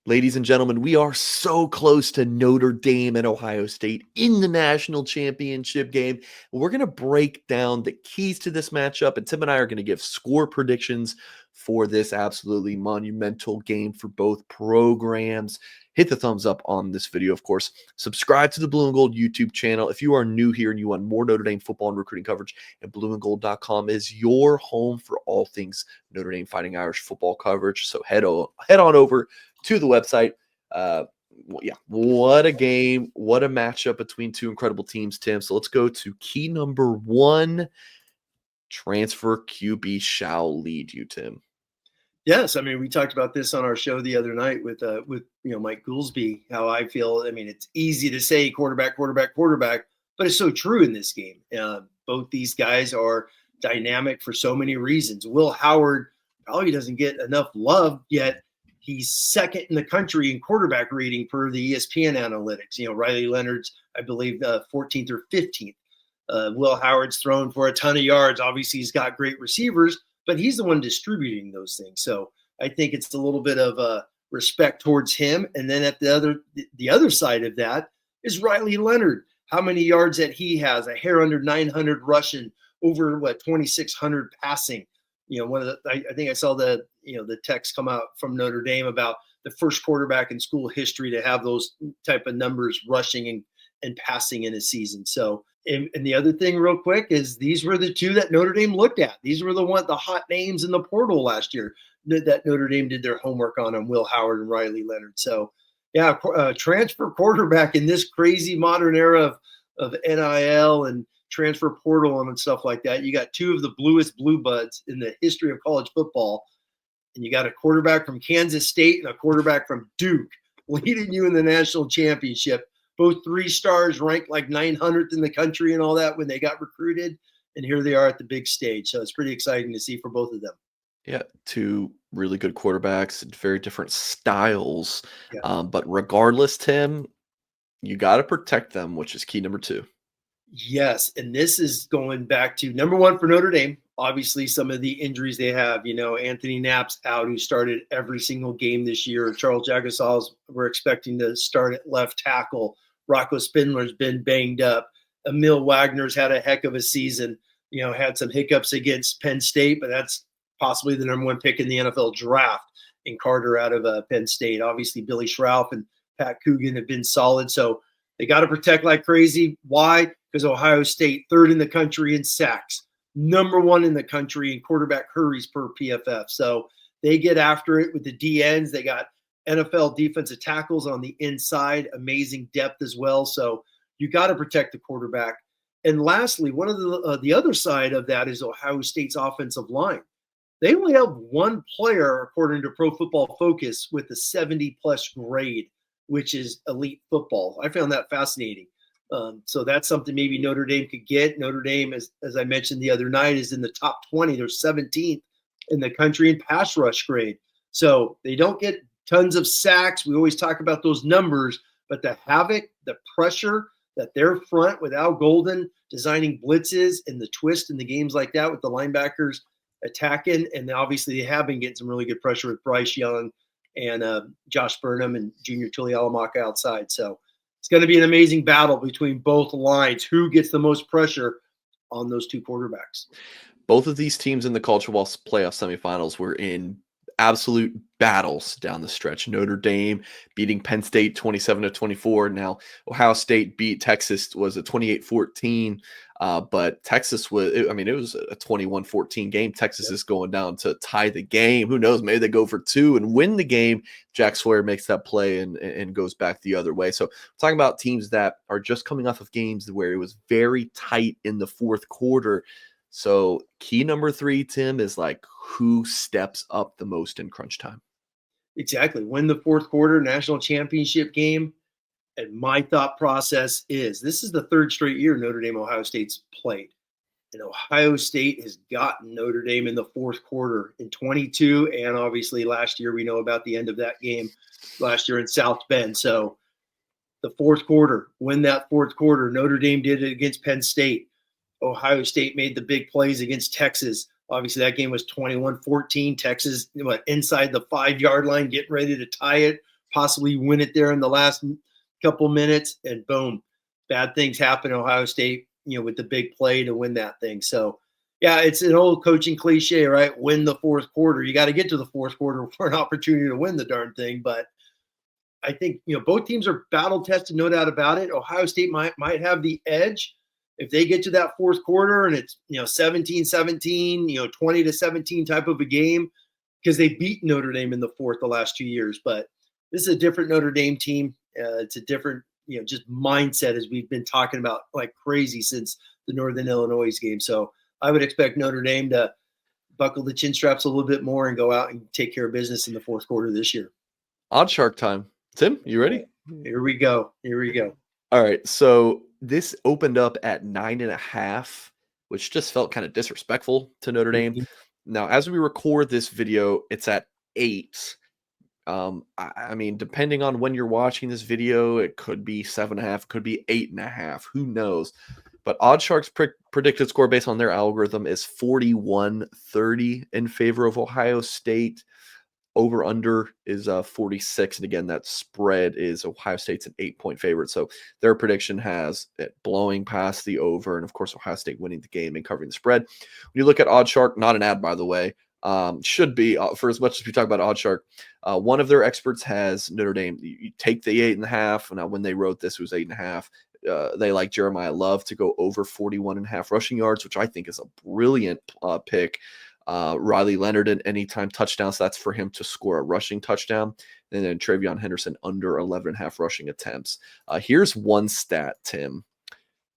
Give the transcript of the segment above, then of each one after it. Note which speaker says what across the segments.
Speaker 1: Ladies and gentlemen, we are so close to Notre Dame and Ohio State in the national championship game. We're going to break down the keys to this matchup, and Tim and I are going to give score predictions for this absolutely monumental game for both programs. Hit the thumbs up on this video, of course. Subscribe to the Blue and Gold YouTube channel. If you are new here and you want more Notre Dame football and recruiting coverage, and blueandgold.com is your home for all things Notre Dame Fighting Irish football coverage. So head on over to the website. Yeah, what a game. What a matchup between two incredible teams, Tim. So let's go to key number one. Transfer QB shall lead you, Tim.
Speaker 2: Yes, I mean, we talked about this on our show the other night with Mike Goolsby. How I feel. I mean, it's easy to say quarterback, but it's so true in this game. Both these guys are dynamic for so many reasons. Will Howard probably doesn't get enough love yet. He's second in the country in quarterback rating per the ESPN analytics. Riley Leonard's, I believe, 14th or 15th. Will Howard's thrown for a ton of yards. Obviously, he's got great receivers, but he's the one distributing those things. So I think it's a little bit of respect towards him. And then at the other side of that is Riley Leonard. How many yards that he has? A hair under 900 rushing, over 2,600 passing. I think I saw the text come out from Notre Dame about the first quarterback in school history to have those type of numbers rushing and passing in a season. So, and the other thing real quick is these were the two that Notre Dame looked at. These were the hot names in the portal last year that Notre Dame did their homework on Will Howard and Riley Leonard. So yeah, transfer quarterback in this crazy modern era of NIL and transfer portal and stuff like that. You got two of the bluest blue buds in the history of college football. And you got a quarterback from Kansas State and a quarterback from Duke leading you in the national championship. Both 3 stars ranked like 900th in the country and all that when they got recruited. And here they are at the big stage. So it's pretty exciting to see for both of them.
Speaker 1: Yeah, two really good quarterbacks, very different styles.
Speaker 2: Yeah.
Speaker 1: But regardless, Tim, you got to protect them, which is key number 2.
Speaker 2: Yes, and this is going back to number 1 for Notre Dame. Obviously, some of the injuries they have, Anthony Knapp's out, who started every single game this year. Charles Jagasaws, we're expecting to start at left tackle. Rocco Spindler's been banged up. Emil Wagner's had a heck of a season. Had some hiccups against Penn State, but that's possibly the number 1 pick in the NFL draft in Carter out of Penn State. Obviously, Billy Schrauff and Pat Coogan have been solid. So they got to protect like crazy. Why? Because Ohio State, 3rd in the country in sacks, number 1 in the country in quarterback hurries per PFF. So they get after it with the DNs. They got NFL defensive tackles on the inside, amazing depth as well. So you got to protect the quarterback. And lastly, one of the other side of that is Ohio State's offensive line. They only have 1 player, according to Pro Football Focus, with a 70-plus grade, which is elite football. I found that fascinating. So that's something maybe Notre Dame could get. Notre Dame, as I mentioned the other night, is in the top 20. They're 17th in the country in pass rush grade. So they don't get tons of sacks. We always talk about those numbers, but the havoc, the pressure that their front with Al Golden designing blitzes and the twist in the games like that with the linebackers attacking. And obviously they have been getting some really good pressure with Bryce Young and Josh Burnham and Junior Tuialamaka outside. So it's going to be an amazing battle between both lines. Who gets the most pressure on those 2 quarterbacks?
Speaker 1: Both of these teams in the College Football Playoff semifinals were in absolute battles down the stretch. Notre Dame beating Penn State 27-24. Now, Ohio State beat Texas, was a 28-14. But Texas it was a 21-14 game. Texas is going down to tie the game. Who knows? Maybe they go for 2 and win the game. Jack Sawyer makes that play and goes back the other way. So talking about teams that are just coming off of games where it was very tight in the 4th quarter. So key number 3, Tim, is like who steps up the most in crunch time.
Speaker 2: Exactly. Win the 4th quarter national championship game. And my thought process is this is the 3rd straight year Notre Dame, Ohio State's played. And Ohio State has gotten Notre Dame in the 4th quarter in 22. And obviously last year, we know about the end of that game last year in South Bend. So the 4th quarter, win that 4th quarter. Notre Dame did it against Penn State. Ohio State made the big plays against Texas. Obviously, that game was 21-14. Texas inside the 5-yard line, getting ready to tie it. possibly win it there in the last couple minutes, and boom, bad things happen. Ohio State, with the big play to win that thing. So, yeah, it's an old coaching cliche, right? Win the fourth quarter. You got to get to the fourth quarter for an opportunity to win the darn thing. But I think, both teams are battle tested, no doubt about it. Ohio State might have the edge if they get to that fourth quarter and it's, 17-17, 20-17 type of a game, because they beat Notre Dame in the fourth the last 2 years. But this is a different Notre Dame team. It's a different, just mindset, as we've been talking about like crazy since the Northern Illinois game. So I would expect Notre Dame to buckle the chin straps a little bit more and go out and take care of business in the fourth quarter this year.
Speaker 1: Odd Shark time. Tim, you ready?
Speaker 2: Here we go.
Speaker 1: All right. So this opened up at 9.5, which just felt kind of disrespectful to Notre Dame.
Speaker 2: Mm-hmm.
Speaker 1: Now, as we record this video, it's at 8. I mean, depending on when you're watching this video, it could be 7.5, could be 8.5. Who knows? But Odd Shark's predicted score based on their algorithm is 41-30 in favor of Ohio State. Over under is 46. And again, that spread is Ohio State's an 8-point favorite. So their prediction has it blowing past the over. And of course, Ohio State winning the game and covering the spread. When you look at Odd Shark, not an ad, by the way, should be for as much as we talk about Odd Shark. One of their experts has Notre Dame. You take the 8.5. Now, when they wrote this, it was 8.5. They like Jeremiah Love to go over 41.5 rushing yards, which I think is a brilliant pick. Riley Leonard an anytime touchdown, so that's for him to score a rushing touchdown. And then Travion Henderson under 11.5 rushing attempts. Here's one stat, Tim.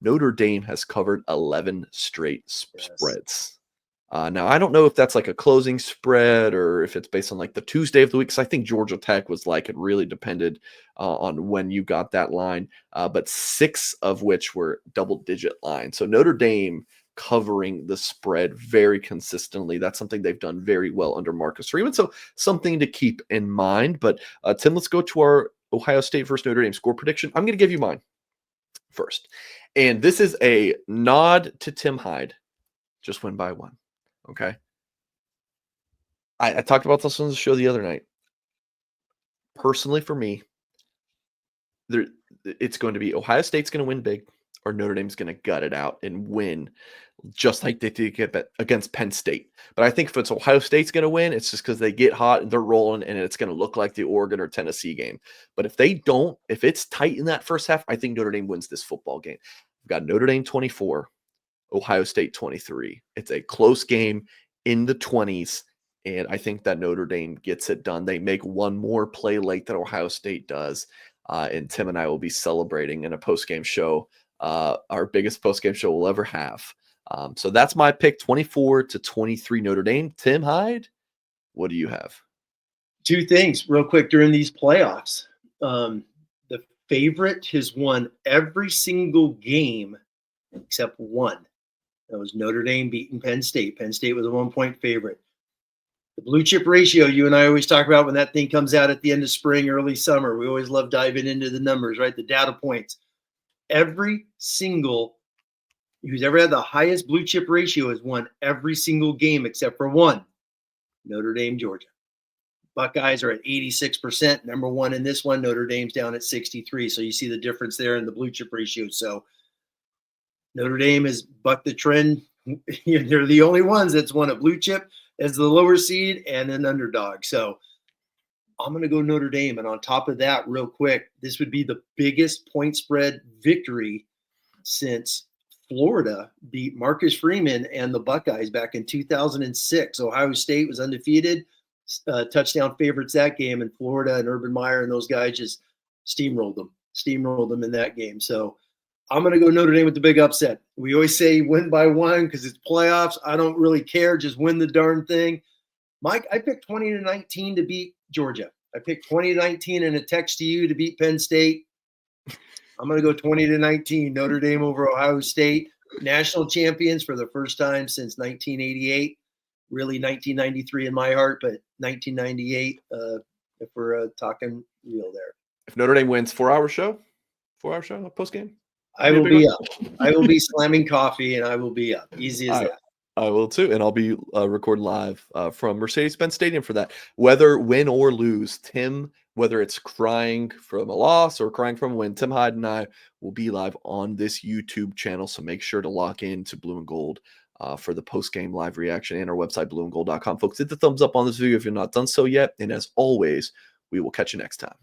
Speaker 1: Notre Dame has covered 11 straight spreads. Now, I don't know if that's like a closing spread or if it's based on like the Tuesday of the week, because I think Georgia Tech was like it really depended on when you got that line, but 6 of which were double-digit lines. So Notre Dame covering the spread very consistently. That's something they've done very well under Marcus Freeman. So something to keep in mind. But Tim, let's go to our Ohio State versus Notre Dame score prediction. I'm going to give you mine first. And this is a nod to Tim Hyde. Just win by 1. Okay. I talked about this on the show the other night. Personally, for me, it's going to be Ohio State's going to win big, or Notre Dame's going to gut it out and win, just like they did against Penn State. But I think if it's Ohio State's going to win, it's just because they get hot and they're rolling, and it's going to look like the Oregon or Tennessee game. But if they don't, if it's tight in that first half, I think Notre Dame wins this football game. We've got Notre Dame 24, Ohio State 23. It's a close game in the 20s, and I think that Notre Dame gets it done. They make one more play late than Ohio State does, and Tim and I will be celebrating in a post-game show, our biggest post-game show we'll ever have. So that's my pick, 24-23 Notre Dame. Tim Hyde, what do you have?
Speaker 2: 2 things real quick during these playoffs. The favorite has won every single game except one. That was Notre Dame beating Penn State. Penn State was a 1-point favorite. The blue chip ratio, you and I always talk about when that thing comes out at the end of spring, early summer. We always love diving into the numbers, right? The data points. Every single who's ever had the highest blue chip ratio has won every single game except for one. Notre Dame, Georgia. Buckeyes are at 86%, number 1 in this one. Notre Dame's down at 63. So you see the difference there in the blue chip ratio. So Notre Dame has bucked the trend. They're the only ones that's won a blue chip as the lower seed and an underdog. So I'm going to go Notre Dame. And on top of that, real quick, this would be the biggest point spread victory since Florida beat Marcus Freeman and the Buckeyes back in 2006. Ohio State was undefeated, touchdown favorites that game, and Florida and Urban Meyer and those guys just steamrolled them in that game. So I'm going to go Notre Dame with the big upset. We always say win by 1 because it's playoffs. I don't really care. Just win the darn thing. Mike, I picked 20-19 to beat Georgia. I picked 20-19 in a text to you to beat Penn State. I'm going to go 20-19, Notre Dame over Ohio State. National champions for the first time since 1988. Really 1993 in my heart, but 1998 if we're talking real there.
Speaker 1: If Notre Dame wins, 4-hour show, post game.
Speaker 2: I will be up. I will be slamming coffee, and I will be up. Easy as that.
Speaker 1: I will too, and I'll be recording live from Mercedes-Benz Stadium for that. Whether win or lose, Tim whether it's crying from a loss or crying from a win, Tim Hyde and I will be live on this YouTube channel. So make sure to lock in to Blue and Gold for the post-game live reaction and our website, blueandgold.com. Folks, hit the thumbs up on this video if you're not done so yet. And as always, we will catch you next time.